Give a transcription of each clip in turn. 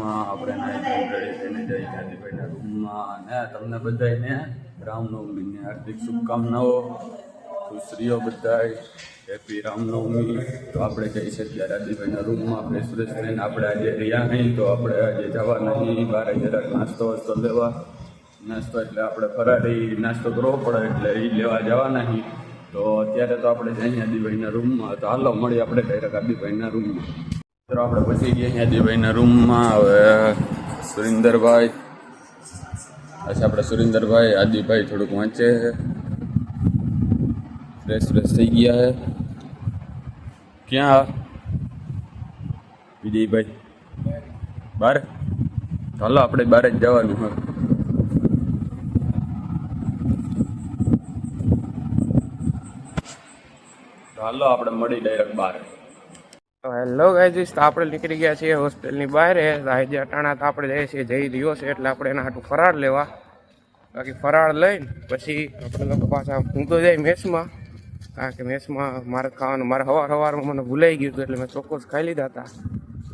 રૂમમાં આપણે રેડી થઈને જઈએ આદિભાઈના રૂમમાં ને તમને બધાને રામનવમીની હાર્દિક શુભકામનાઓ. ખુશરીઓ બધાય, હેપી રામનવમી. તો આપણે જઈ શકીએ આદિભાઈના રૂમમાં ફ્રેશ થઈને. આપણે આજે રહ્યા નહીં તો આપણે આજે જવા નહીં, બહાર જરાક નાસ્તો લેવા. નાસ્તો એટલે આપણે ફરાળી નાસ્તો કરવો પડે એટલે એ લેવા જવા નહીં. તો અત્યારે તો આપણે જઈએ આદિભાઈના રૂમમાં. તો હાલો મળીએ આપણે ડાયરેક્ટ આદિભાઈના રૂમમાં. તો આપણે પછી ગયા આદિભાઈના રૂમમાં. હવે સુરેન્દ્રભાઈ, અચ્છા આપણે સુરેન્દ્રભાઈ, આદિભાઈ થોડુંક વાંચે છે, ફ્રેશ થઈ ગયા છે. ક્યાં વિજયભાઈ? બહાર? હાલો આપણે બહાર જ જવાનું હોય. હાલો આપણે મળી ડાયરેક્ટ બહાર. હેલો ગાઈઝ, તો આપણે નીકળી ગયા છીએ હોસ્ટેલની બહાર. આજે અટાણા તો આપણે જઈએ છીએ જઈ રહ્યો છે એટલે આપણે એના હાટું ફરાળ લેવા. બાકી ફરાળ લઈને પછી આપણે લોકો પાછા હું તો જાય મેસમાં, કારણ કે મેસમાં મારે ખાવાનું મારે સવારમાં મને ભૂલાઈ ગયું હતું એટલે મેં ચોક્કસ ખાઈ લીધા હતા.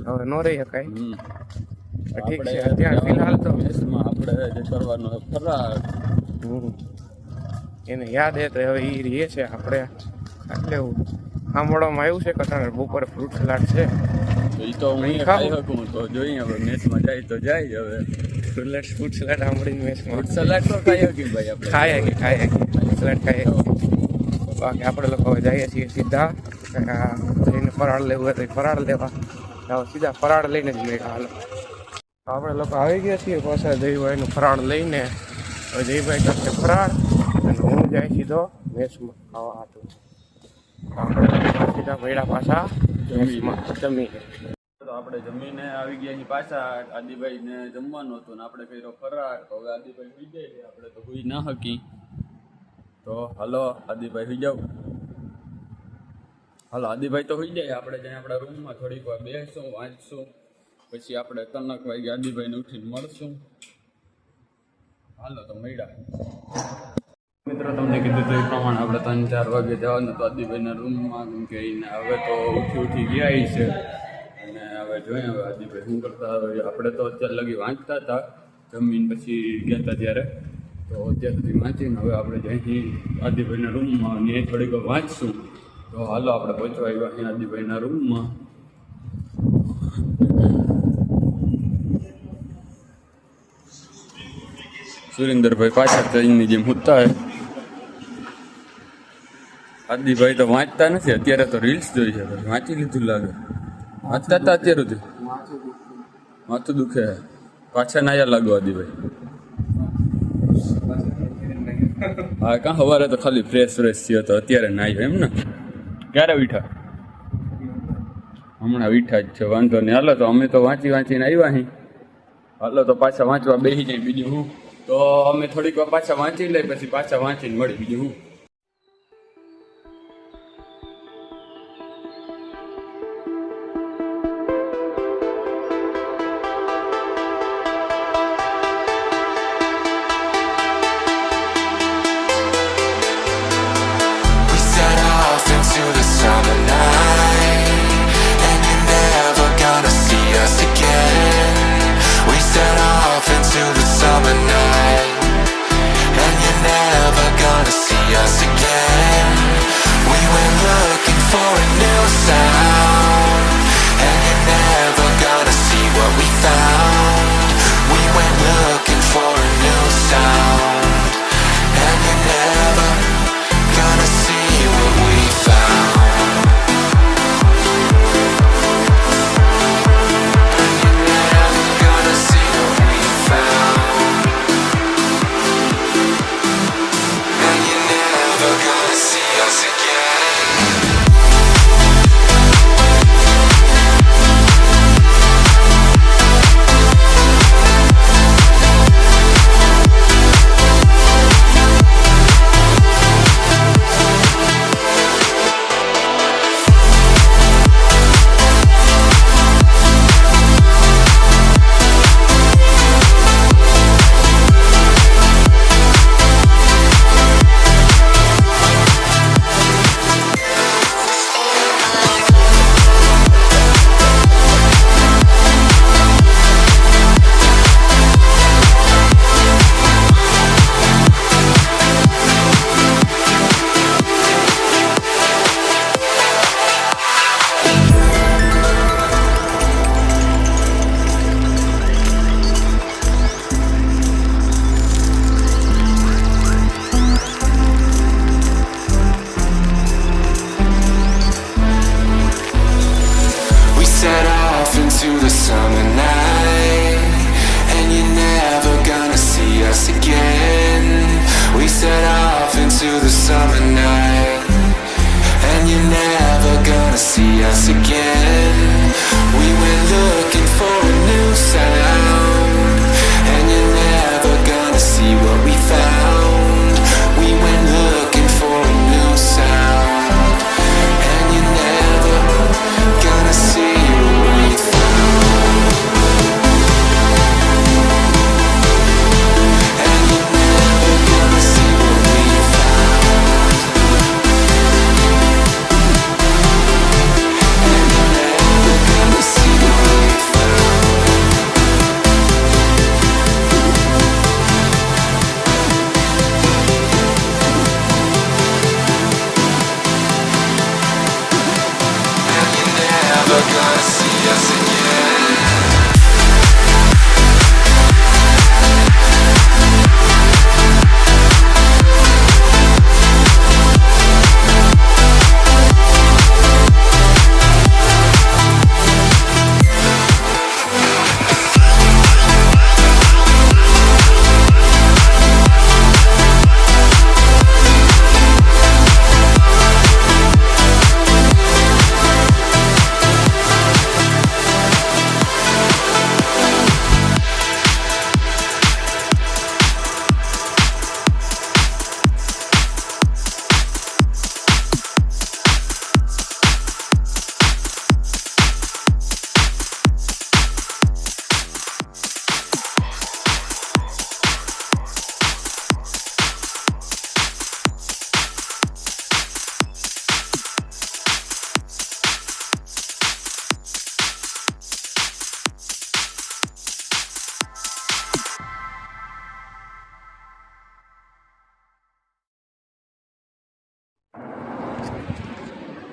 હવે ન રહી શકાય. ઠીક છે, અત્યારે ફિલહાલ તો મેસમાં આપણે જે કરવાનું ફરાળ એને યાદ હે તો હવે એ રહે છે આપણે. એટલે સાંભળવામાં આવ્યું છે કે અત્યારે બપોરે ફ્રૂટ સલાડ છે. એ તો હું ખાઈ શકું તો જોઈએ. હવે મેસમાં જાય તો જાય. હવે ફ્રૂટ સલાડ સાંભળીને મેસમાં ફ્રૂટ સલાડ તો ખાઈ શકીએ ભાઈ, આપણે ખાઈ શકીએ સલાડ ખાઈ શકીએ. બાકી આપણે લોકો હવે જઈએ છીએ સીધા જઈને ફરાળ લેવું હોય તો ફરાળ લેવા. સીધા ફરાળ લઈને જ મેળા. હાલો આપણે લોકો આવી ગયા છીએ પાછા જયભાઈનું ફરાળ લઈને. હવે જયભાઈ કરશે ફરાળ અને હું જાય સીધો મેસમાં ખાવા હતું. આપણે સીધા મેળા પાછા મેસમાં જમી. તો આપણે જમીને આવી ગયા છીએ પાછા. આદિભાઈને જમવાનું હતું ને આપણે કર્યો ફરાળ. તો હવે આદિભાઈ સુઈ જાય, આપણે તો સુઈ ના શકી. તો હાલો આદિભાઈ સુઈ જાવ. હાલો આદિભાઈ તો સુઈ જાય. આપણે જઈને આપણા રૂમમાં થોડીક વાર બેસશું, વાંચશું. પછી આપણે 3 વાગે આદિભાઈને ઉઠીને મળશું. હાલો તો મળ્યા. મિત્રો તમને કીધું તો એ પ્રમાણે આપણે 3-4 વાગે જવાનું તો આદિભાઈના રૂમમાં. કેમ કે એને હવે તો ઉઠી ગયા છે અને હવે જોઈએ હવે આદિભાઈ શું કરતા. હવે આપણે તો અત્યાર લગી વાંચતા હતા, જમીન પછી ગયા હતા ત્યારે. તો અત્યાર સુધી વાંચીને હવે આપણે જઈથી આદિભાઈના રૂમમાં અને થોડીક વાંચશું. તો હાલો આપણે પહોંચવા આવ્યા અહીં આદિભાઈના રૂમમાં. સુરેન્દ્રભાઈ પાછા તો એની જેમ હુતા હે. આદિભાઈ તો વાંચતા નથી અત્યારે, તો રીલ્સ જોઈ છે. વાંચી લીધું લાગે. વાંચતા હતા અત્યારે સુધી માથું દુખે. પાછા નાયા લાગો આદિભાઈ. હા કાં સવારે તો ખાલી ફ્રેશ થયો તો અત્યારે નાયો એમ ને? ક્યારે ઉઠા? હમણાં ઉઠા જ છે. વાંધો નહીં. હાલો તો અમે તો વાંચીને આવ્યા અહીં. હાલો તો પાછા વાંચવા બેસી જાય. બીજું હું તો અમે થોડીક વાર પાછા વાંચી લઈ, પછી પાછા વાંચીને મળી. બીજું હું into the summer night, and you're never gonna see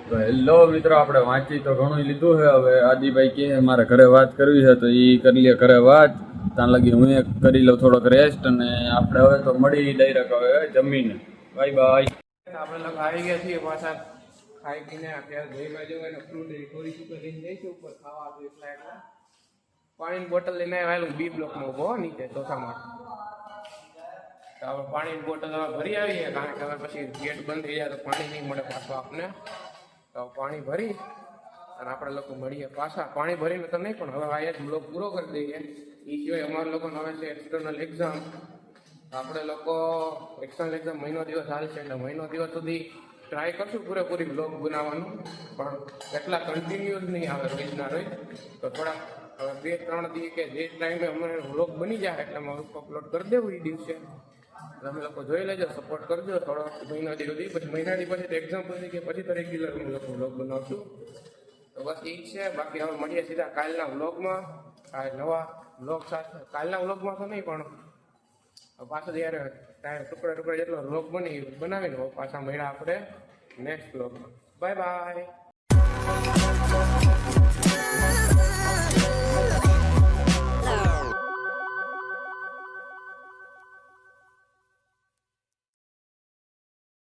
તો હેલો મિત્રો, આપણે વાંચી તો ઘણું લીધું છે. હવે આદિભાઈ કહે મારે ઘરે વાત કરવી છે તો એ કરી લે ઘરે વાત. ત્યાં લગી હું એક કરી લઉં થોડોક રેસ્ટ, અને આપણે હવે તો મળી ડાયરેક્ટ હવે જમીને. Bye bye. આપણે લોકો આવી ગયા છીએ પાછા ખાઈ પીને. અત્યારે જઈમાં જવું એને ફ્રૂટ થોડી સુપર લઈને જઈશું ઉપર ખાવા હતું એટલા પાણીની બોટલ લઈને આવેલું બી બ્લોકમાં ઉભો નીચે ચોથામાં. તો હવે પાણીની બોટલ હવે ભરી આવીએ, કારણ કે હવે પછી ગેટ બંધ થઈ જાય તો પાણી નહીં મળે પાછું આપને. તો પાણી ભરી અને આપણે લોકો મળીએ પાછા. પાણી ભરીને તો નહીં, પણ હવે આ જ બ્લોક પૂરો કરી દઈએ. એ સિવાય અમારા લોકોને હવે છે એક્સટર્નલ એક્ઝામ. આપણે લોકો એક્સટર્નલ એક્ઝામ મહિનો દિવસ હાલશે, એટલે મહિનો દિવસ સુધી ટ્રાય કરશું પૂરેપૂરી બ્લોગ બનાવવાનું, પણ એટલા કન્ટિન્યુઅસ નહીં આવે રોજના રોજ. તો થોડા હવે 2-3 દિવસ કે જે ટાઈમે અમારે વ્લોગ બની જાય એટલે અમે અપલોડ કરી દેવું એ દિવસે. તમે લોકો જોઈ લેજો, સપોર્ટ કરજો થોડો મહિના સુધી. પછી મહિનાથી પછી તો એક્ઝામ પછી કે પછી તો રેગ્યુલર અમે લોકો વ્લોગ બનાવશું. તો બસ એ જ છે. બાકી હવે મળીએ સીધા કાલના વ્લોગમાં, આ નવા વ્લોગ સાથે. કાલના વ્લોગમાં તો નહીં, પણ પાછો જ્યારે ટુકડા જેટલો વ્લોગ બનાવીને પાછા મળ્યા આપણે નેક્સ્ટ વ્લોગમાં. Bye bye.